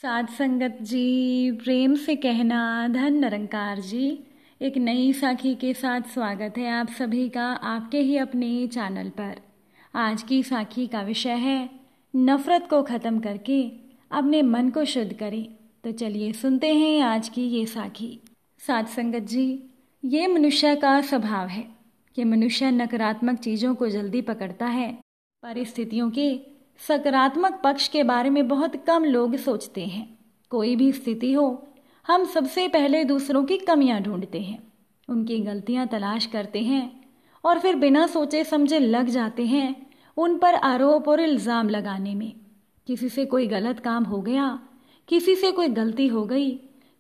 साध संगत जी, प्रेम से कहना धन निरंकार जी। एक नई साखी के साथ स्वागत है आप सभी का आपके ही अपने चैनल पर। आज की साखी का विषय है नफरत को ख़त्म करके अपने मन को शुद्ध करें। तो चलिए सुनते हैं आज की ये साखी। साध संगत जी, ये मनुष्य का स्वभाव है कि मनुष्य नकारात्मक चीज़ों को जल्दी पकड़ता है। परिस्थितियों के सकारात्मक पक्ष के बारे में बहुत कम लोग सोचते हैं। कोई भी स्थिति हो, हम सबसे पहले दूसरों की कमियां ढूंढते हैं, उनकी गलतियां तलाश करते हैं और फिर बिना सोचे समझे लग जाते हैं उन पर आरोप और इल्ज़ाम लगाने में। किसी से कोई गलत काम हो गया, किसी से कोई गलती हो गई,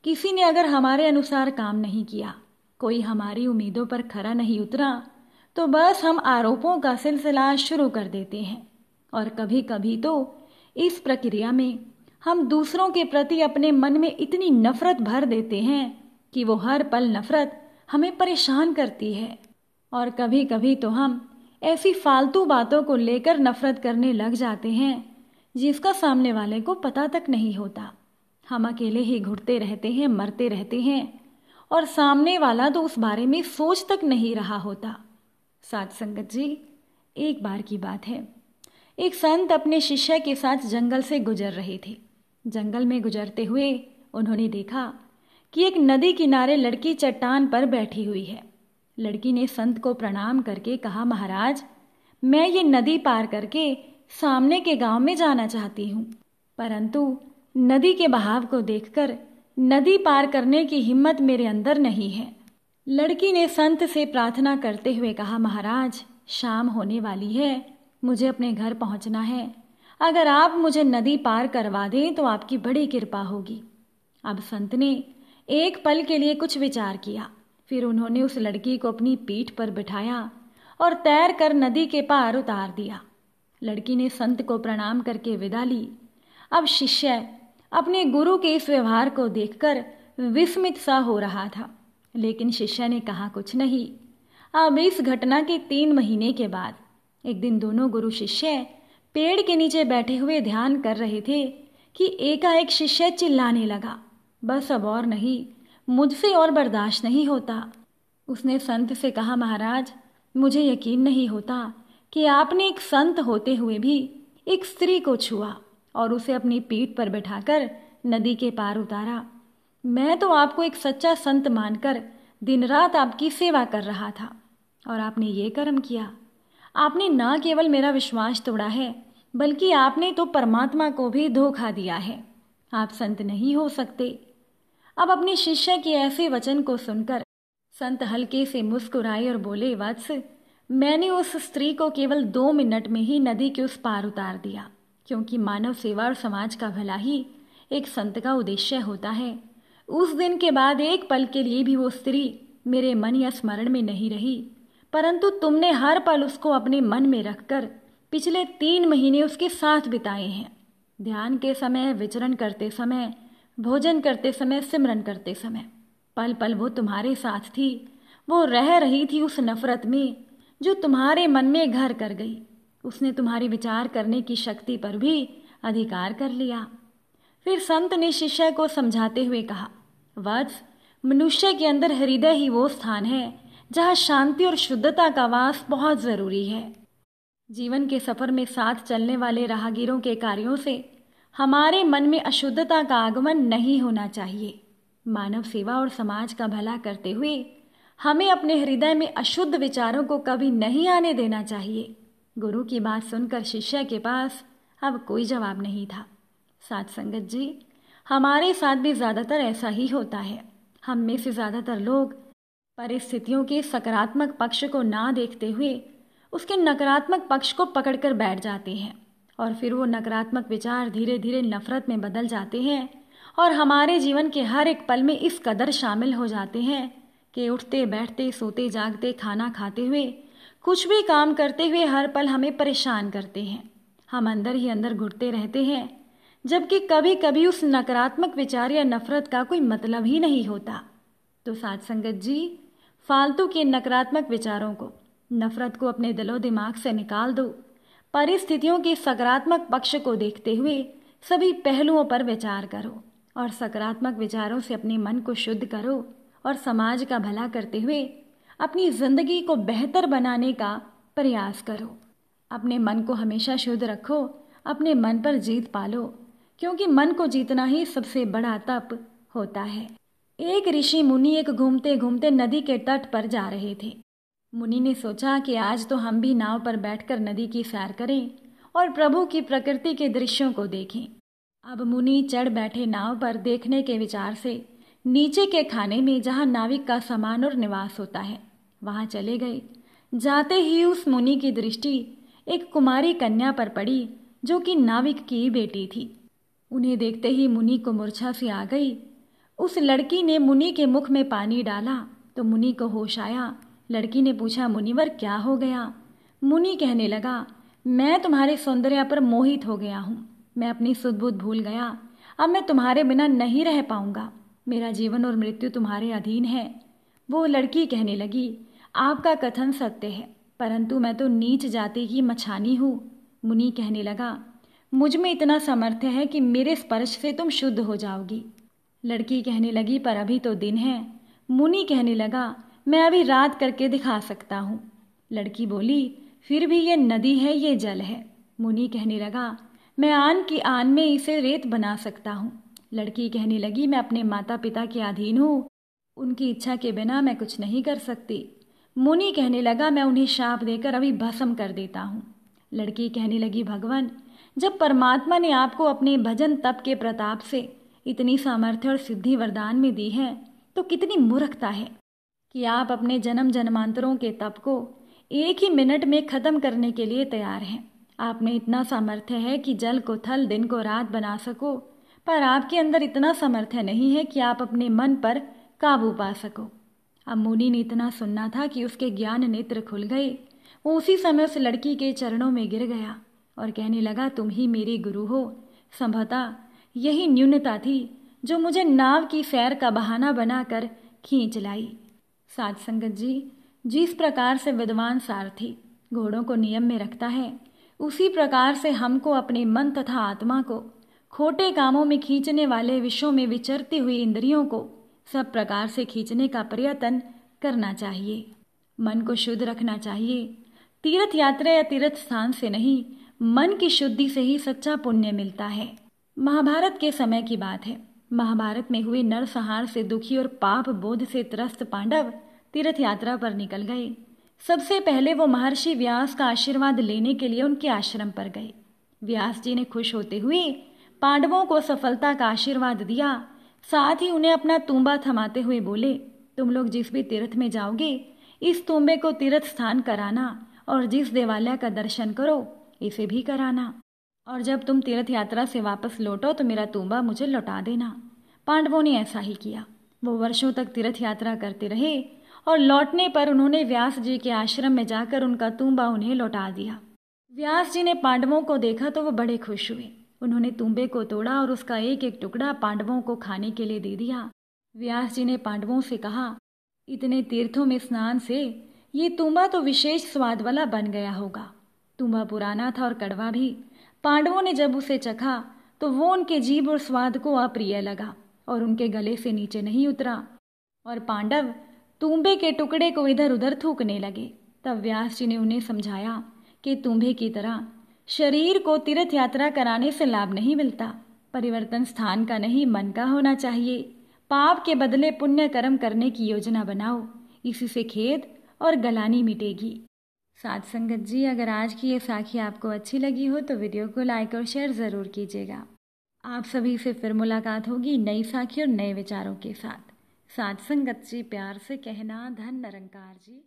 किसी ने अगर हमारे अनुसार काम नहीं किया, कोई हमारी उम्मीदों पर खरा नहीं उतरा, तो बस हम आरोपों का सिलसिला शुरू कर देते हैं। और कभी कभी तो इस प्रक्रिया में हम दूसरों के प्रति अपने मन में इतनी नफरत भर देते हैं कि वो हर पल नफरत हमें परेशान करती है। और कभी कभी तो हम ऐसी फालतू बातों को लेकर नफरत करने लग जाते हैं जिसका सामने वाले को पता तक नहीं होता। हम अकेले ही घुटते रहते हैं, मरते रहते हैं और सामने वाला तो उस बारे में सोच तक नहीं रहा होता। साध संगत जी, एक बार की बात है, एक संत अपने शिष्य के साथ जंगल से गुजर रहे थे। जंगल में गुजरते हुए उन्होंने देखा कि एक नदी किनारे लड़की चट्टान पर बैठी हुई है। लड़की ने संत को प्रणाम करके कहा, महाराज, मैं ये नदी पार करके सामने के गांव में जाना चाहती हूँ, परंतु नदी के बहाव को देखकर नदी पार करने की हिम्मत मेरे अंदर नहीं है। लड़की ने संत से प्रार्थना करते हुए कहा, महाराज, शाम होने वाली है, मुझे अपने घर पहुंचना है। अगर आप मुझे नदी पार करवा दें तो आपकी बड़ी कृपा होगी। अब संत ने एक पल के लिए कुछ विचार किया, फिर उन्होंने उस लड़की को अपनी पीठ पर बिठाया और तैर कर नदी के पार उतार दिया। लड़की ने संत को प्रणाम करके विदा ली। अब शिष्य अपने गुरु के इस व्यवहार को देखकर विस्मित सा हो रहा था, लेकिन शिष्य ने कहा कुछ नहीं। अब इस घटना के 3 महीने के बाद एक दिन दोनों गुरु शिष्य पेड़ के नीचे बैठे हुए ध्यान कर रहे थे कि एकाएक शिष्य चिल्लाने लगा, बस अब और नहीं, मुझसे और बर्दाश्त नहीं होता। उसने संत से कहा, महाराज, मुझे यकीन नहीं होता कि आपने एक संत होते हुए भी एक स्त्री को छुआ और उसे अपनी पीठ पर बैठाकर नदी के पार उतारा। मैं तो आपको एक सच्चा संत मानकर दिन रात आपकी सेवा कर रहा था और आपने ये कर्म किया। आपने ना केवल मेरा विश्वास तोड़ा है, बल्कि आपने तो परमात्मा को भी धोखा दिया है। आप संत नहीं हो सकते। अब अपने शिष्य के ऐसे वचन को सुनकर संत हल्के से मुस्कुराए और बोले, वत्स, मैंने उस स्त्री को केवल 2 मिनट में ही नदी के उस पार उतार दिया, क्योंकि मानव सेवा और समाज का भला ही एक संत का उद्देश्य होता है। उस दिन के बाद एक पल के लिए भी वो स्त्री मेरे मन या स्मरण में नहीं रही, परंतु तुमने हर पल उसको अपने मन में रखकर पिछले 3 महीने उसके साथ बिताए हैं। ध्यान के समय, विचरण करते समय, भोजन करते समय, सिमरन करते समय, पल पल वो तुम्हारे साथ थी। वो रह रही थी उस नफरत में जो तुम्हारे मन में घर कर गई। उसने तुम्हारी विचार करने की शक्ति पर भी अधिकार कर लिया। फिर संत ने शिष्य को समझाते हुए कहा, वत्स, मनुष्य के अंदर हृदय ही वो स्थान है जहाँ शांति और शुद्धता का वास बहुत जरूरी है। जीवन के सफर में साथ चलने वाले राहगीरों के कार्यों से हमारे मन में अशुद्धता का आगमन नहीं होना चाहिए। मानव सेवा और समाज का भला करते हुए हमें अपने हृदय में अशुद्ध विचारों को कभी नहीं आने देना चाहिए। गुरु की बात सुनकर शिष्य के पास अब कोई जवाब नहीं था। साध संगत जी, हमारे साथ भी ज़्यादातर ऐसा ही होता है। हम में से ज़्यादातर लोग परिस्थितियों के सकारात्मक पक्ष को ना देखते हुए उसके नकारात्मक पक्ष को पकड़कर बैठ जाते हैं और फिर वो नकारात्मक विचार धीरे धीरे नफरत में बदल जाते हैं और हमारे जीवन के हर एक पल में इस कदर शामिल हो जाते हैं कि उठते बैठते, सोते जागते, खाना खाते हुए, कुछ भी काम करते हुए हर पल हमें परेशान करते हैं। हम अंदर ही अंदर घुटते रहते हैं, जबकि कभी कभी उस नकारात्मक विचार या नफरत का कोई मतलब ही नहीं होता। तो साध संगत जी, फालतू के नकारात्मक विचारों को, नफरत को अपने दिलो दिमाग से निकाल दो। परिस्थितियों के सकारात्मक पक्ष को देखते हुए सभी पहलुओं पर विचार करो और सकारात्मक विचारों से अपने मन को शुद्ध करो और समाज का भला करते हुए अपनी जिंदगी को बेहतर बनाने का प्रयास करो। अपने मन को हमेशा शुद्ध रखो, अपने मन पर जीत पालो, क्योंकि मन को जीतना ही सबसे बड़ा तप होता है। एक ऋषि मुनि एक घूमते घूमते नदी के तट पर जा रहे थे। मुनि ने सोचा कि आज तो हम भी नाव पर बैठकर नदी की सैर करें और प्रभु की प्रकृति के दृश्यों को देखें। अब मुनि चढ़ बैठे नाव पर देखने के विचार से नीचे के खाने में, जहाँ नाविक का सामान और निवास होता है, वहां चले गए। जाते ही उस मुनि की दृष्टि एक कुमारी कन्या पर पड़ी जो कि नाविक की बेटी थी। उन्हें देखते ही मुनि को मूर्छा सी आ गई। उस लड़की ने मुनि के मुख में पानी डाला तो मुनि को होश आया। लड़की ने पूछा, मुनिवर क्या हो गया? मुनि कहने लगा, मैं तुम्हारे सौंदर्य पर मोहित हो गया हूँ। मैं अपनी सुध बुध भूल गया। अब मैं तुम्हारे बिना नहीं रह पाऊंगा। मेरा जीवन और मृत्यु तुम्हारे अधीन है। वो लड़की कहने लगी, आपका कथन सत्य है, परंतु मैं तो नीच जाति की मछानी हूँ। मुनि कहने लगा, मुझ में इतना सामर्थ्य है कि मेरे स्पर्श से तुम शुद्ध हो जाओगी। लड़की कहने लगी, पर अभी तो दिन है। मुनि कहने लगा, मैं अभी रात करके दिखा सकता हूँ। लड़की बोली, फिर भी ये नदी है, ये जल है। मुनि कहने लगा, मैं आन की आन में इसे रेत बना सकता हूँ। लड़की कहने लगी, मैं अपने माता पिता के अधीन हूँ, उनकी इच्छा के बिना मैं कुछ नहीं कर सकती। मुनि कहने लगा, मैं उन्हें शाप देकर अभी भस्म कर देता हूँ। लड़की कहने लगी, भगवान, जब परमात्मा ने आपको अपने भजन तप के प्रताप से इतनी सामर्थ्य और सिद्धि वरदान में दी है, तो कितनी मूर्खता है कि आप अपने जन्म जन्मांतरों के तप को एक ही मिनट में खत्म करने के लिए तैयार हैं। आप में इतना सामर्थ्य है कि जल को थल, दिन को रात बना सको, पर आपके अंदर इतना सामर्थ्य नहीं है कि आप अपने मन पर काबू पा सको। अब मुनि ने इतना सुनना था कि उसके ज्ञान नेत्र खुल गए। वो उसी समय उस लड़की के चरणों में गिर गया और कहने लगा, तुम ही मेरी गुरु हो। संभवतः यही न्यूनता थी जो मुझे नाव की सैर का बहाना बनाकर खींच लाई। साध संगत जी, जिस प्रकार से विद्वान सारथी घोड़ों को नियम में रखता है, उसी प्रकार से हमको अपने मन तथा आत्मा को खोटे कामों में खींचने वाले विषयों में विचरती हुई इंद्रियों को सब प्रकार से खींचने का प्रयत्न करना चाहिए। मन को शुद्ध रखना चाहिए। तीर्थ यात्रा या तीर्थ स्थान से नहीं, मन की शुद्धि से ही सच्चा पुण्य मिलता है। महाभारत के समय की बात है। महाभारत में हुए नरसंहार से दुखी और पाप बोध से त्रस्त पांडव तीर्थ यात्रा पर निकल गए। सबसे पहले वो महर्षि व्यास का आशीर्वाद लेने के लिए उनके आश्रम पर गए। व्यास जी ने खुश होते हुए पांडवों को सफलता का आशीर्वाद दिया। साथ ही उन्हें अपना तूंबा थमाते हुए बोले, तुम लोग जिस भी तीर्थ में जाओगे, इस तूंबे को तीर्थ स्थान कराना और जिस देवालय का दर्शन करो, इसे भी कराना। और जब तुम तीर्थ यात्रा से वापस लौटो तो मेरा तूंबा मुझे लौटा देना। पांडवों ने ऐसा ही किया। वो वर्षों तक तीर्थ यात्रा करते रहे और लौटने पर उन्होंने व्यास जी के आश्रम में जाकर उनका तूंबा उन्हें लौटा दिया। व्यास जी ने पांडवों को देखा तो वो बड़े खुश हुए। उन्होंने तूंबे को तोड़ा और उसका एक एक टुकड़ा पांडवों को खाने के लिए दे दिया। व्यास जी ने पांडवों से कहा, इतने तीर्थों में स्नान से ये तूंबा तो विशेष स्वाद वाला बन गया होगा। तूंबा पुराना था और कड़वा भी। पांडवों ने जब उसे चखा तो वो उनके जीभ और स्वाद को अप्रिय लगा और उनके गले से नीचे नहीं उतरा और पांडव तूंबे के टुकड़े को इधर उधर थूकने लगे। तब व्यास जी ने उन्हें समझाया कि तूंबे की तरह शरीर को तीर्थ यात्रा कराने से लाभ नहीं मिलता। परिवर्तन स्थान का नहीं, मन का होना चाहिए। पाप के बदले पुण्य कर्म करने की योजना बनाओ, इसी से खेद और गलानी मिटेगी। साध संगत जी, अगर आज की ये साखी आपको अच्छी लगी हो तो वीडियो को लाइक और शेयर ज़रूर कीजिएगा। आप सभी से फिर मुलाकात होगी नई साखी और नए विचारों के साथ। साध संगत जी, प्यार से कहना, धन निरंकार जी।